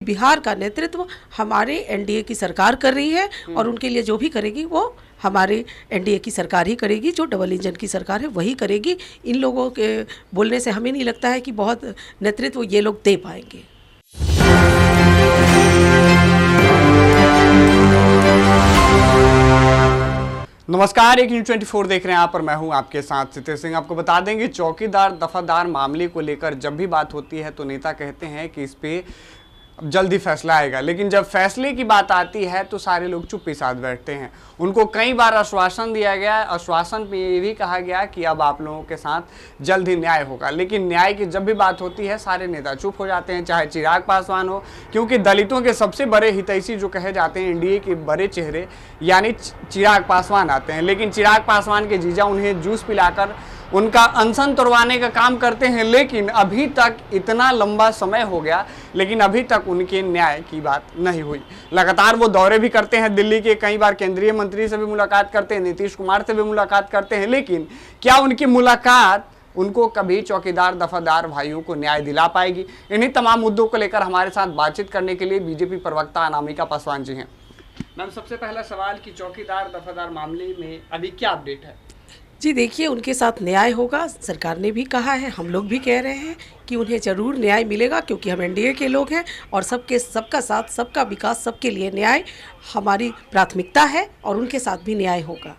बिहार का नेतृत्व हमारे एनडीए की सरकार कर रही है और उनके लिए जो भी करेगी वो हमारे एनडीए की सरकार ही करेगी, जो डबल इंजन की सरकार है वही करेगी। इन लोगों के बोलने से हमें नहीं लगता है कि बहुत नेतृत्व ये लोग दे पाएंगे। नमस्कार, एक न्यूज़ 24 देख रहे हैं आप और मैं हूं आपके साथ सिद्धेश्वर सिंह। आपको बता दें कि चौकीदार दफादार मामले को लेकर जब भी बात होती है तो नेता कहते हैं कि इस पे जल्दी फैसला आएगा, लेकिन जब फैसले की बात आती है तो सारे लोग चुप्पी साध बैठते हैं। उनको कई बार आश्वासन दिया गया, आश्वासन पे ये भी कहा गया कि अब आप लोगों के साथ जल्द ही न्याय होगा, लेकिन न्याय की जब भी बात होती है सारे नेता चुप हो जाते हैं, चाहे चिराग पासवान हो, क्योंकि दलितों के सबसे बड़े हितैषी जो कहे जाते हैं एनडीए के बड़े चेहरे यानी चिराग पासवान आते हैं, लेकिन चिराग पासवान के जीजा उन्हें जूस पिलाकर उनका अनशन तोड़वाने का काम करते हैं। लेकिन अभी तक इतना लंबा समय हो गया, लेकिन अभी तक उनके न्याय की बात नहीं हुई। लगातार वो दौरे भी करते हैं दिल्ली के, कई बार केंद्रीय मंत्री से भी मुलाकात करते हैं, नीतीश कुमार से भी मुलाकात करते हैं, लेकिन क्या उनकी मुलाकात उनको कभी चौकीदार दफादार भाइयों को न्याय दिला पाएगी? इन्हीं तमाम मुद्दों को लेकर हमारे साथ बातचीत करने के लिए बीजेपी प्रवक्ता अनामिका पासवान जी हैं। मैम, सबसे पहला सवाल कि चौकीदार दफादार मामले में अभी क्या अपडेट है? जी देखिए, उनके साथ न्याय होगा, सरकार ने भी कहा है, हम लोग भी कह रहे हैं कि उन्हें ज़रूर न्याय मिलेगा, क्योंकि हम एनडीए के लोग हैं और सबका साथ, सबका विकास, सबके लिए न्याय हमारी प्राथमिकता है और उनके साथ भी न्याय होगा।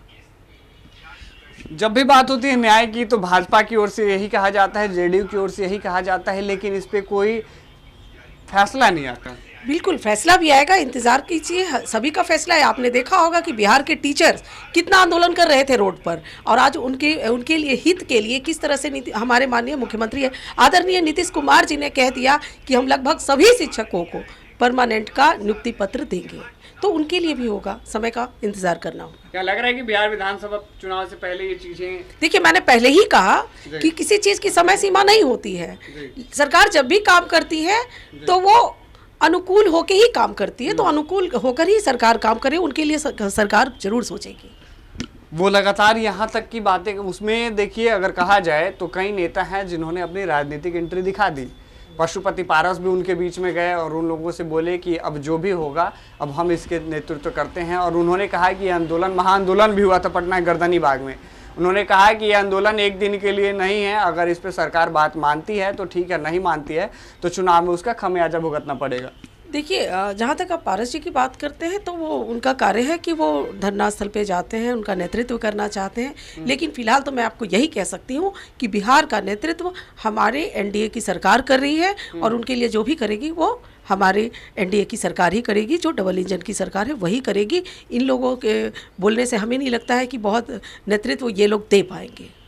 जब भी बात होती है न्याय की तो भाजपा की ओर से यही कहा जाता है, जेडीयू की ओर से यही कहा जाता है, लेकिन इस पर कोई फैसला नहीं आता। बिल्कुल फैसला भी आएगा, इंतजार कीजिए, सभी का फैसला है। आपने देखा होगा कि बिहार के टीचर्स कितना आंदोलन कर रहे थे रोड पर, और आज उनके लिए हित के लिए किस तरह से हमारे माननीय मुख्यमंत्री है आदरणीय नीतीश कुमार जी ने कह दिया कि हम लगभग सभी शिक्षकों को परमानेंट का नियुक्ति पत्र देंगे, तो उनके लिए भी होगा, समय का इंतजार करना होगा। क्या लग रहा है कि बिहार विधानसभा चुनाव से पहले ये चीजें? देखिए, मैंने पहले ही कहा कि किसी चीज की समय सीमा नहीं होती है। सरकार जब भी काम करती है तो वो अनुकूल होकर ही काम करती है, तो अनुकूल होकर ही सरकार काम करे, उनके लिए सरकार जरूर सोचेगी। वो लगातार यहाँ तक की बातें, उसमें देखिए अगर कहा जाए तो कई नेता हैं जिन्होंने अपनी राजनीतिक एंट्री दिखा दी। पशुपति पारस भी उनके बीच में गए और उन लोगों से बोले कि अब जो भी होगा अब हम इसके नेतृत्व करते हैं, और उन्होंने कहा कि आंदोलन महाआंदोलन भी हुआ था पटना गर्दनी बाग में। उन्होंने कहा कि यह आंदोलन एक दिन के लिए नहीं है, अगर इस पे सरकार बात मानती है तो ठीक है, नहीं मानती है तो चुनाव में उसका खमियाजा भुगतना पड़ेगा। देखिए, जहाँ तक आप पारस जी की बात करते हैं तो वो उनका कार्य है कि वो धरना स्थल पे जाते हैं, उनका नेतृत्व करना चाहते हैं, लेकिन फिलहाल तो मैं आपको यही कह सकती हूँ कि बिहार का नेतृत्व हमारे एनडीए की सरकार कर रही है और उनके लिए जो भी करेगी वो हमारे एनडीए की सरकार ही करेगी, जो डबल इंजन की सरकार है वही करेगी। इन लोगों के बोलने से हमें नहीं लगता है कि बहुत नेतृत्व ये लोग दे पाएंगे।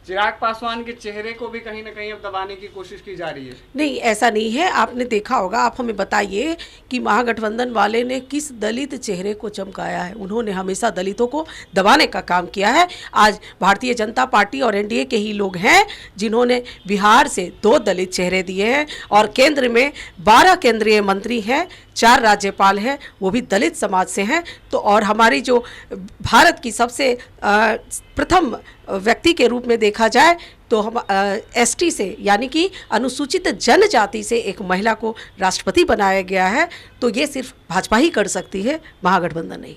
चिराग पासवान के चेहरे को भी कहीं ना कहीं अब दबाने की कोशिश की जा रही है। नहीं, ऐसा नहीं है। आपने देखा होगा, आप हमें बताइए कि महागठबंधन वाले ने किस दलित चेहरे को चमकाया है। उन्होंने हमेशा दलितों को दबाने का काम किया है। आज भारतीय जनता पार्टी और एनडीए के ही लोग हैं जिन्होंने बिहार से 2 दलित चेहरे दिए हैं, और केंद्र में 12 केंद्रीय मंत्री हैं, 4 राज्यपाल हैं, वो भी दलित समाज से हैं। तो और हमारी जो भारत की सबसे प्रथम व्यक्ति के रूप में देखा जाए तो हम एसटी से यानी कि अनुसूचित जनजाति से एक महिला को राष्ट्रपति बनाया गया है, तो ये सिर्फ भाजपा ही कर सकती है, महागठबंधन नहीं।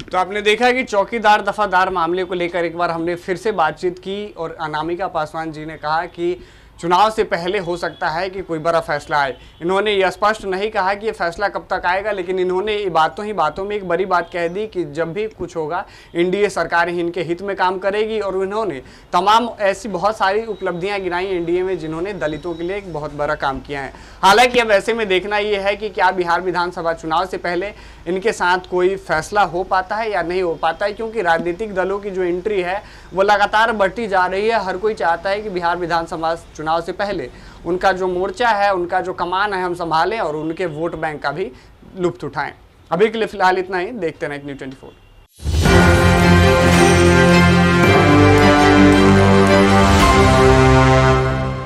तो आपने देखा कि चौकीदार दफादार मामले को लेकर एक बार हमने फिर से बातचीत की और अनामिका पासवान जी ने कहा कि चुनाव से पहले हो सकता है कि कोई बड़ा फैसला आए। इन्होंने यह स्पष्ट नहीं कहा कि ये फैसला कब तक आएगा, लेकिन इन्होंने बातों में एक बड़ी बात कह दी कि जब भी कुछ होगा एनडीए सरकार ही इनके हित में काम करेगी, और इन्होंने तमाम ऐसी बहुत सारी उपलब्धियां गिनाई एनडीए में जिन्होंने दलितों के लिए एक बहुत बड़ा काम किया है। हालांकि अब ऐसे में देखना ये है कि क्या बिहार विधानसभा चुनाव से पहले इनके साथ कोई फैसला हो पाता है या नहीं हो पाता है, क्योंकि राजनीतिक दलों की जो एंट्री है वो लगातार बढ़ती जा रही है। हर कोई चाहता है कि बिहार विधानसभा चुनाव से पहले उनका जो मोर्चा है, उनका जो कमान है हम संभालें और उनके वोट बैंक का भी लुत्फ उठाएं। अभी के लिए फिलहाल इतना ही। देखते रहें न्यूज़ 24।